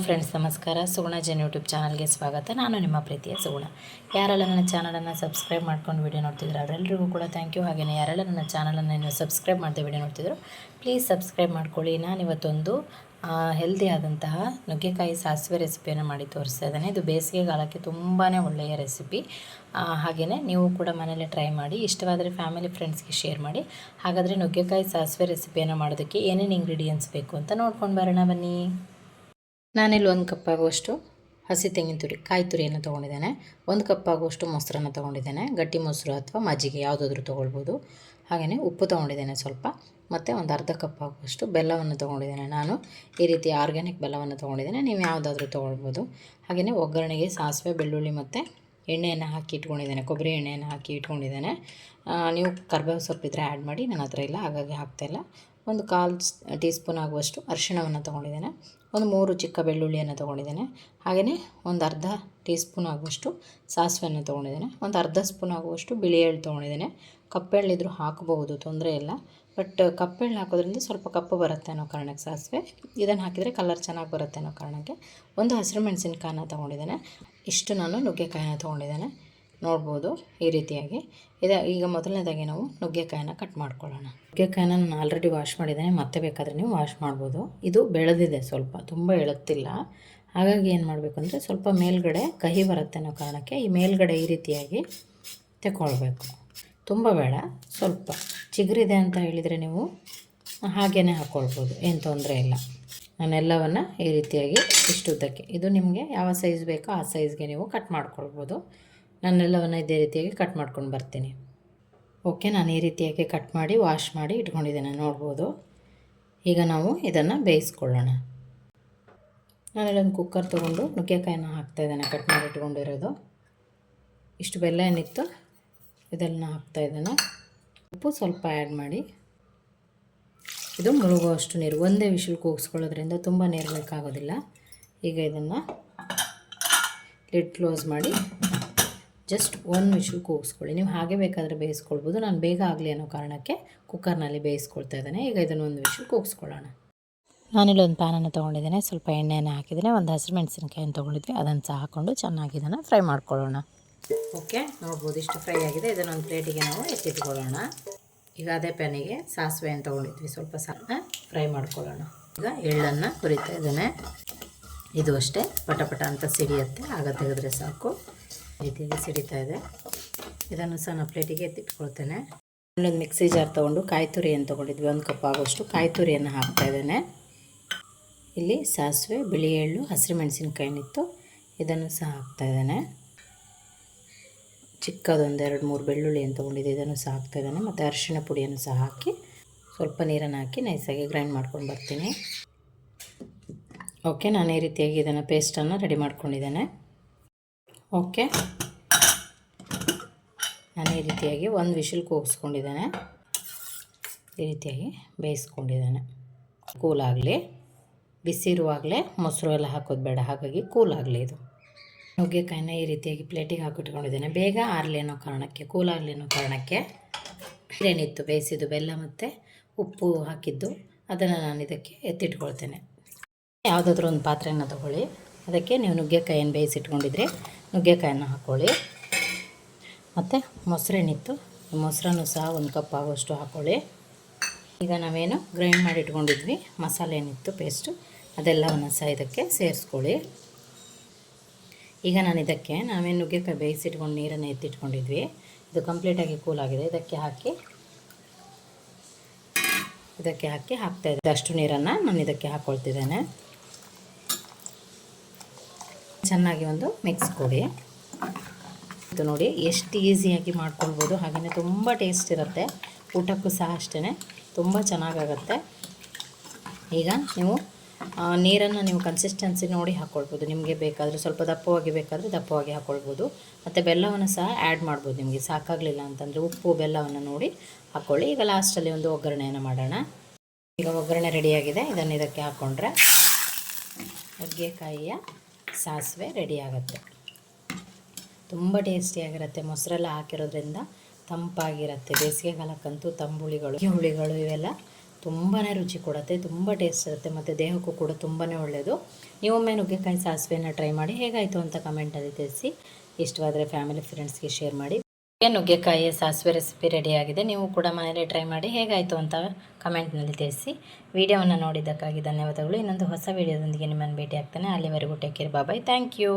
Friends ನಮಸ್ಕಾರ. ಸುಗುಣ Jan YouTube ಚಾನಲ್ಗೆ ಸ್ವಾಗತ. ನಾನು ನಿಮ್ಮ ಪ್ರೀತಿಯ ಸುಗುಣ. ಯಾರೆಲ್ಲ ನನ್ನ ಚಾನಲನ್ನು ಸಬ್ಸ್ಕ್ರೈಬ್ ಮಾಡ್ಕೊಂಡು ವಿಡಿಯೋ ನೋಡ್ತಿದ್ರು ಅವರೆಲ್ಲರಿಗೂ ಕೂಡ ಥ್ಯಾಂಕ್ ಯು. ಹಾಗೆಯೇ ಯಾರೆಲ್ಲ ನನ್ನ ಚಾನಲನ್ನು ಇನ್ನೂ ಸಬ್ಸ್ಕ್ರೈಬ್ ಮಾಡದೆ ವಿಡಿಯೋ ನೋಡ್ತಿದ್ರು ಪ್ಲೀಸ್ ಸಬ್ಸ್ಕ್ರೈಬ್ ಮಾಡ್ಕೊಳ್ಳಿ. ನಾನಿವತ್ತೊಂದು ಹೆಲ್ದಿ ಆದಂತಹ ನುಗ್ಗೆಕಾಯಿ ಸಾಸಿವೆ ರೆಸಿಪಿಯನ್ನು ಮಾಡಿ ತೋರಿಸ್ತಾ ಇದ್ದೇನೆ. ಇದು ಬೇಸಿಗೆಗಾಲಕ್ಕೆ ತುಂಬಾ ಒಳ್ಳೆಯ ರೆಸಿಪಿ. ಹಾಗೆಯೇ ನೀವು ಕೂಡ ಮನೇಲಿ ಟ್ರೈ ಮಾಡಿ. ಇಷ್ಟವಾದರೆ ಫ್ಯಾಮಿಲಿ ಫ್ರೆಂಡ್ಸ್ಗೆ ಶೇರ್ ಮಾಡಿ. ಹಾಗಾದರೆ ನುಗ್ಗೆಕಾಯಿ ಸಾಸಿವೆ ರೆಸಿಪಿಯನ್ನು ಮಾಡೋದಕ್ಕೆ ಏನೇನು ಇಂಗ್ರೀಡಿಯೆಂಟ್ಸ್ ಬೇಕು ಅಂತ ನೋಡ್ಕೊಂಡು ಬರೋಣ ಬನ್ನಿ. ನಾನಿಲ್ಲಿ 1 ಕಪ್ ಆಗುವಷ್ಟು ಹಸಿ ತೆಂಗಿನ ತುರಿ ಕಾಯಿ ತುರಿಯನ್ನು ತೊಗೊಂಡಿದ್ದೇನೆ. 1 ಕಪ್ ಆಗುವಷ್ಟು ಮೊಸರನ್ನು ತೊಗೊಂಡಿದ್ದೇನೆ. ಗಟ್ಟಿ ಮೊಸರು ಅಥವಾ ಮಜ್ಜಿಗೆ ಯಾವುದಾದ್ರೂ ತೊಗೊಳ್ಬೋದು. ಹಾಗೆಯೇ ಉಪ್ಪು ತೊಗೊಂಡಿದ್ದೇನೆ ಸ್ವಲ್ಪ, ಮತ್ತು ಒಂದು ಅರ್ಧ ಕಪ್ ಆಗುವಷ್ಟು ಬೆಲ್ಲವನ್ನು ತೊಗೊಂಡಿದ್ದೇನೆ. ನಾನು ಈ ರೀತಿ ಆರ್ಗ್ಯಾನಿಕ್ ಬೆಲ್ಲವನ್ನು ತೊಗೊಂಡಿದ್ದೇನೆ, ನೀವು ಯಾವುದಾದ್ರೂ ತೊಗೊಳ್ಬೋದು. ಹಾಗೆಯೇ ಒಗ್ಗರಣೆಗೆ ಸಾಸಿವೆ, ಬೆಳ್ಳುಳ್ಳಿ ಮತ್ತು ಎಣ್ಣೆಯನ್ನು ಹಾಕಿ ಇಟ್ಕೊಂಡಿದ್ದೇನೆ. ಕೊಬ್ಬರಿ ಎಣ್ಣೆಯನ್ನು ಹಾಕಿ ಇಟ್ಕೊಂಡಿದ್ದೇನೆ. ನೀವು ಕರಿಬೇವು ಸೊಪ್ಪಿದ್ರೆ ಆ್ಯಡ್ ಮಾಡಿ, ನನ್ನ ಹತ್ರ ಇಲ್ಲ ಹಾಗಾಗಿ ಹಾಕ್ತಾಯಿಲ್ಲ. ಒಂದು 1/4 ಟೀ ಸ್ಪೂನ್ ಆಗುವಷ್ಟು ಅರಿಶಿಣವನ್ನು ತೊಗೊಂಡಿದ್ದೇನೆ. ಒಂದು 3 ಚಿಕ್ಕ ಬೆಳ್ಳುಳ್ಳಿಯನ್ನು ತೊಗೊಂಡಿದ್ದೇನೆ. ಹಾಗೆಯೇ ಒಂದು ಅರ್ಧ ಟೀ ಸ್ಪೂನ್ ಆಗುವಷ್ಟು ಸಾಸಿವೆಯನ್ನು ತೊಗೊಂಡಿದ್ದೇನೆ. ಒಂದು ಅರ್ಧ ಸ್ಪೂನ್ ಆಗುವಷ್ಟು ಬಿಳಿ ಎಳ್ಳು ತೊಗೊಂಡಿದ್ದೇನೆ. ಕಪ್ಪೆಳ್ಳಿದ್ರೂ ಹಾಕಬಹುದು, ತೊಂದರೆ ಇಲ್ಲ. ಬಟ್ ಕಪ್ಪೆಳ್ಳು ಹಾಕೋದ್ರಿಂದ ಸ್ವಲ್ಪ ಕಪ್ಪು ಬರುತ್ತೆ ಅನ್ನೋ ಕಾರಣಕ್ಕೆ ಸಾಸಿವೆ, ಇದನ್ನು ಹಾಕಿದರೆ ಕಲರ್ ಚೆನ್ನಾಗಿ ಬರುತ್ತೆ ಅನ್ನೋ ಕಾರಣಕ್ಕೆ. ಒಂದು ಹಸಿರು ಮೆಣಸಿನ್ಕಾಯನ್ನ ತೊಗೊಂಡಿದ್ದೇನೆ. ಇಷ್ಟು ನಾನು ನುಗ್ಗೆಕಾಯಿನ ತೊಗೊಂಡಿದ್ದೇನೆ, ನೋಡ್ಬೋದು ಈ ರೀತಿಯಾಗಿ. ಈಗ ಮೊದಲನೇದಾಗಿ ನಾವು ನುಗ್ಗೆಕಾಯಿನ ಕಟ್ ಮಾಡ್ಕೊಳ್ಳೋಣ. ನುಗ್ಗೆಕಾಯಿನ ನಾನು ಆಲ್ರೆಡಿ ವಾಶ್ ಮಾಡಿದ್ದೇನೆ, ಮತ್ತೆ ಬೇಕಾದರೆ ನೀವು ವಾಶ್ ಮಾಡ್ಬೋದು. ಇದು ಬೆಳೆದಿದೆ, ಸ್ವಲ್ಪ ತುಂಬ ಎಳುತ್ತಿಲ್ಲ. ಹಾಗಾಗಿ ಏನು ಮಾಡಬೇಕು ಅಂದರೆ ಸ್ವಲ್ಪ ಮೇಲ್ಗಡೆ ಕಹಿ ಬರುತ್ತೆ ಅನ್ನೋ ಕಾರಣಕ್ಕೆ ಈ ಮೇಲ್ಗಡೆ ಈ ರೀತಿಯಾಗಿ ತಗೊಳ್ಬೇಕು. ತುಂಬ ಬೇಡ, ಸ್ವಲ್ಪ ಚಿಗುರಿದೆ ಅಂತ ಹೇಳಿದರೆ ನೀವು ಹಾಗೇ ಹಾಕ್ಕೊಳ್ಬೋದು, ಏನು ತೊಂದರೆ ಇಲ್ಲ. ನಾನೆಲ್ಲವನ್ನು ಈ ರೀತಿಯಾಗಿ ಇಷ್ಟುದ್ದಕ್ಕೆ, ಇದು ನಿಮಗೆ ಯಾವ ಸೈಜ್ ಬೇಕೋ ಆ ಸೈಜ್ಗೆ ನೀವು ಕಟ್ ಮಾಡ್ಕೊಳ್ಬೋದು. ನಾನೆಲ್ಲವನ್ನು ಇದೇ ರೀತಿಯಾಗಿ ಕಟ್ ಮಾಡ್ಕೊಂಡು ಬರ್ತೀನಿ. ಓಕೆ, ನಾನು ಈ ರೀತಿಯಾಗಿ ಕಟ್ ಮಾಡಿ ವಾಶ್ ಮಾಡಿ ಇಟ್ಕೊಂಡಿದ್ದೇನೆ, ನೋಡ್ಬೋದು. ಈಗ ನಾವು ಇದನ್ನು ಬೇಯಿಸ್ಕೊಳ್ಳೋಣ. ನಾನಿಲ್ಲೊಂದು ಕುಕ್ಕರ್ ತೊಗೊಂಡು ನುಗ್ಗೆಕಾಯಿನ ಹಾಕ್ತಾಯಿದ್ದೇನೆ, ಕಟ್ ಮಾಡಿ ಇಟ್ಕೊಂಡಿರೋದು. ಇಷ್ಟು ಬೆಲ್ಲ ಏನಿತ್ತು ಇದನ್ನು ಹಾಕ್ತಾಯಿದ್ದೇನೆ. ಉಪ್ಪು ಸ್ವಲ್ಪ ಆ್ಯಡ್ ಮಾಡಿ, ಇದು ಮುಳುಗುವಷ್ಟು ನೀರು. ಒಂದೇ ವಿಷಲ್ ಕೂಗಿಸ್ಕೊಳ್ಳೋದ್ರಿಂದ ತುಂಬ ನೀರು ಬೇಕಾಗೋದಿಲ್ಲ. ಈಗ ಇದನ್ನು ಲಿಡ್ ಕ್ಲೋಸ್ ಮಾಡಿ ಜಸ್ಟ್ 1 ವಿಷಲ್ ಕೂಗಿಸ್ಕೊಳ್ಳಿ. ನೀವು ಹಾಗೆ ಬೇಕಾದರೆ ಬೇಯಿಸ್ಕೊಳ್ಬೋದು. ನಾನು ಬೇಗ ಆಗಲಿ ಅನ್ನೋ ಕಾರಣಕ್ಕೆ ಕುಕ್ಕರ್ನಲ್ಲಿ ಬೇಯಿಸ್ಕೊಳ್ತಾ ಇದ್ದೇನೆ. ಈಗ ಇದನ್ನು 1 ವಿಷಲ್ ಕೂಗಿಸ್ಕೊಳ್ಳೋಣ. ನಾನಿಲ್ಲೊಂದು ಪ್ಯಾನನ್ನು ತೊಗೊಂಡಿದ್ದೇನೆ, ಸ್ವಲ್ಪ ಎಣ್ಣೆಯನ್ನು ಹಾಕಿದ್ದೇನೆ. ಒಂದು ಹಸಿರು ಮೆಣಸಿನಕಾಯನ್ನು ತೊಗೊಂಡಿದ್ವಿ, ಅದನ್ನು ಸಹ ಹಾಕ್ಕೊಂಡು ಚೆನ್ನಾಗಿ ಇದನ್ನು ಫ್ರೈ ಮಾಡ್ಕೊಳ್ಳೋಣ. ಓಕೆ, ನೋಡ್ಬೋದು ಇಷ್ಟು ಫ್ರೈ ಆಗಿದೆ. ಇದನ್ನೊಂದು ಪ್ಲೇಟಿಗೆ ನಾವು ಎತ್ತಿಟ್ಕೊಳ್ಳೋಣ. ಈಗ ಅದೇ ಪ್ಯಾನಿಗೆ ಸಾಸಿವೆಯನ್ನು ತೊಗೊಂಡಿದ್ವಿ, ಸ್ವಲ್ಪ ಫ್ರೈ ಮಾಡ್ಕೊಳ್ಳೋಣ. ಈಗ ಎಳ್ಳನ್ನು ಹುರಿತಾ ಇದ್ದೇನೆ. ಇದು ಅಷ್ಟೇ ಪಟ ಅಂತ ಸಿಡಿಯುತ್ತೆ, ಆಗ ತೆಗೆದ್ರೆ ಸಾಕು. ರೀತಿಯಾಗಿ ಸಿಡಿತಾ ಇದೆ. ಇದನ್ನು ಸಹ ನಾನು ಪ್ಲೇಟಿಗೆ ಎತ್ತಿಟ್ಕೊಳ್ತೇನೆ. ಇನ್ನೊಂದು ಮಿಕ್ಸಿ ಜಾರ್ ತೊಗೊಂಡು ಕಾಯಿ ತುರಿಯನ್ನು ತೊಗೊಂಡಿದ್ವಿ, 1 ಕಪ್ ಆಗೋಷ್ಟು ಕಾಯಿ ತುರಿಯನ್ನು ಹಾಕ್ತಾಯಿದ್ದೇನೆ. ಇಲ್ಲಿ ಸಾಸಿವೆ, ಬಿಳಿ ಎಳ್ಳು, ಹಸಿರು ಮೆಣಸಿನ್ಕಾಯಿನಿತ್ತು, ಇದನ್ನು ಸಹ ಹಾಕ್ತಾಯಿದ್ದೇನೆ. ಚಿಕ್ಕದೊಂದು 2-3 ಬೆಳ್ಳುಳ್ಳಿಯನ್ನು ತೊಗೊಂಡಿದ್ದೆ, ಇದನ್ನು ಸಹ ಹಾಕ್ತಾಯಿದ್ದೇನೆ. ಮತ್ತು ಅರಿಶಿಣ ಪುಡಿಯನ್ನು ಸಹ ಹಾಕಿ ಸ್ವಲ್ಪ ನೀರನ್ನು ಹಾಕಿ ನೈಸಾಗಿ ಗ್ರೈಂಡ್ ಮಾಡ್ಕೊಂಡು ಬರ್ತೀನಿ. ಓಕೆ, ನಾನು ಈ ರೀತಿಯಾಗಿ ಇದನ್ನು ಪೇಸ್ಟನ್ನು ರೆಡಿ ಮಾಡ್ಕೊಂಡಿದ್ದೇನೆ. ಓಕೆ, ನಾನು ಈ ರೀತಿಯಾಗಿ 1 ವಿಷಲ್ ಕೂಗಿಸ್ಕೊಂಡಿದ್ದೇನೆ. ಈ ರೀತಿಯಾಗಿ ಬೇಯಿಸ್ಕೊಂಡಿದ್ದೇನೆ. ಕೂಲಾಗಲಿ, ಬಿಸಿ ಇರುವಾಗಲೇ ಮೊಸರು ಎಲ್ಲ ಹಾಕೋದು ಬೇಡ, ಹಾಗಾಗಿ ಕೂಲಾಗಲಿ. ಇದು ನುಗ್ಗೆಕಾಯಿನ ಈ ರೀತಿಯಾಗಿ ಪ್ಲೇಟಿಗೆ ಹಾಕಿಟ್ಕೊಂಡಿದ್ದೇನೆ. ಬೇಗ ಆರಲಿ ಅನ್ನೋ ಕಾರಣಕ್ಕೆ, ಕೂಲಾಗಲಿ ಅನ್ನೋ ಕಾರಣಕ್ಕೆ. ಏನಿತ್ತು ಬೇಯಿಸಿದ್ದು ಬೆಲ್ಲ ಮತ್ತು ಉಪ್ಪು ಹಾಕಿದ್ದು, ಅದನ್ನು ನಾನು ಇದಕ್ಕೆ ಎತ್ತಿಟ್ಕೊಳ್ತೇನೆ. ಯಾವುದಾದ್ರೂ ಒಂದು ಪಾತ್ರೆಯನ್ನು ತಗೊಳ್ಳಿ, ಅದಕ್ಕೆ ನೀವು ನುಗ್ಗೆಕಾಯಿಯನ್ನು ಬೇಯಿಸಿಟ್ಕೊಂಡಿದ್ರೆ ನುಗ್ಗೆಕಾಯನ್ನು ಹಾಕ್ಕೊಳ್ಳಿ. ಮತ್ತು ಮೊಸರೇನಿತ್ತು, ಮೊಸರನ್ನು ಸಹ 1 ಕಪ್ ಆಗುವಷ್ಟು ಹಾಕ್ಕೊಳ್ಳಿ. ಈಗ ನಾವೇನು ಗ್ರೈಂಡ್ ಮಾಡಿ ಇಟ್ಕೊಂಡಿದ್ವಿ ಮಸಾಲೆ ಏನಿತ್ತು ಪೇಸ್ಟು, ಅದೆಲ್ಲವನ್ನು ಸಹ ಇದಕ್ಕೆ ಸೇರಿಸ್ಕೊಳ್ಳಿ. ಈಗ ನಾನು ಇದಕ್ಕೆ ನಾವೇನು ನುಗ್ಗೆಕಾಯಿ ಬೇಯಿಸಿಟ್ಕೊಂಡು ನೀರನ್ನು ಎತ್ತಿಟ್ಕೊಂಡಿದ್ವಿ, ಇದು ಕಂಪ್ಲೀಟಾಗಿ ಕೂಲಾಗಿದೆ. ಇದಕ್ಕೆ ಹಾಕಿ ಹಾಕ್ತಾಯಿದ್ದೆ. ಅಷ್ಟು ನೀರನ್ನು ನಾನು ಇದಕ್ಕೆ ಹಾಕ್ಕೊಳ್ತಿದ್ದೇನೆ. ಚೆನ್ನಾಗಿ ಒಂದು ಮಿಕ್ಸ್ ಕೊಡಿ. ಇದು ನೋಡಿ ಎಷ್ಟು ಈಸಿಯಾಗಿ ಮಾಡ್ಕೊಳ್ಬೋದು, ಹಾಗೆಯೇ ತುಂಬ ಟೇಸ್ಟ್ ಇರುತ್ತೆ. ಊಟಕ್ಕೂ ಸಹ ಅಷ್ಟೇ ತುಂಬ ಚೆನ್ನಾಗಾಗತ್ತೆ. ಈಗ ನೀವು ನೀರನ್ನು ನೀವು ಕನ್ಸಿಸ್ಟೆನ್ಸಿ ನೋಡಿ ಹಾಕ್ಕೊಳ್ಬೋದು. ನಿಮಗೆ ಬೇಕಾದರೆ ಸ್ವಲ್ಪ ದಪ್ಪವಾಗಿ ಬೇಕಾದರೆ ದಪ್ಪವಾಗಿ ಹಾಕ್ಕೊಳ್ಬೋದು. ಮತ್ತು ಬೆಲ್ಲವನ್ನು ಸಹ ಆ್ಯಡ್ ಮಾಡ್ಬೋದು, ನಿಮಗೆ ಸಾಕಾಗಲಿಲ್ಲ ಅಂತಂದರೆ ಉಪ್ಪು ಬೆಲ್ಲವನ್ನು ನೋಡಿ ಹಾಕ್ಕೊಳ್ಳಿ. ಈಗ ಲಾಸ್ಟಲ್ಲಿ ಒಂದು ಒಗ್ಗರಣೆಯನ್ನು ಮಾಡೋಣ. ಈಗ ಒಗ್ಗರಣೆ ರೆಡಿಯಾಗಿದೆ. ಇದನ್ನು ಇದಕ್ಕೆ ಹಾಕ್ಕೊಂಡ್ರೆ ನುಗ್ಗೆಕಾಯಿಯ ಸಾಸಿವೆ ರೆಡಿಯಾಗುತ್ತೆ. ತುಂಬ ಟೇಸ್ಟಿಯಾಗಿರುತ್ತೆ. ಮೊಸರೆಲ್ಲ ಹಾಕಿರೋದ್ರಿಂದ ತಂಪಾಗಿರುತ್ತೆ. ಬೇಸಿಗೆಗಾಲಕ್ಕಂತೂ ಹುಳಿಗಳು ಇವೆಲ್ಲ ತುಂಬಾ ರುಚಿ ಕೊಡುತ್ತೆ, ತುಂಬ ಟೇಸ್ಟ್ ಇರುತ್ತೆ ಮತ್ತು ದೇಹಕ್ಕೂ ಕೂಡ ತುಂಬಾ ಒಳ್ಳೆಯದು. ನೀವೊಮ್ಮೆ ನುಗ್ಗೆಕಾಯಿ ಸಾಸಿವೆನ ಟ್ರೈ ಮಾಡಿ, ಹೇಗಾಯಿತು ಅಂತ ಕಮೆಂಟಲ್ಲಿ ತಿಳಿಸಿ. ಇಷ್ಟವಾದರೆ ಫ್ಯಾಮಿಲಿ ಫ್ರೆಂಡ್ಸ್ಗೆ ಶೇರ್ ಮಾಡಿ. ನುಗ್ಗೆಕಾಯಿ ಸಾಸಿವೆ ರೆಸಿಪಿ ರೆಡಿಯಾಗಿದೆ. ನೀವು ಕೂಡ ಮನೇಲಿ ಟ್ರೈ ಮಾಡಿ, ಹೇಗಾಯಿತು ಅಂತ ಕಮೆಂಟ್ನಲ್ಲಿ ತಿಳಿಸಿ. ವಿಡಿಯೋವನ್ನು ನೋಡಿದ್ದಕ್ಕಾಗಿ ಧನ್ಯವಾದಗಳು. ಇನ್ನೊಂದು ಹೊಸ ವಿಡಿಯೋದೊಂದಿಗೆ ನಿಮ್ಮನ್ನು ಭೇಟಿ ಆಗ್ತೇನೆ. ಅಲ್ಲಿವರೆಗೂ take care, bye. Thank you.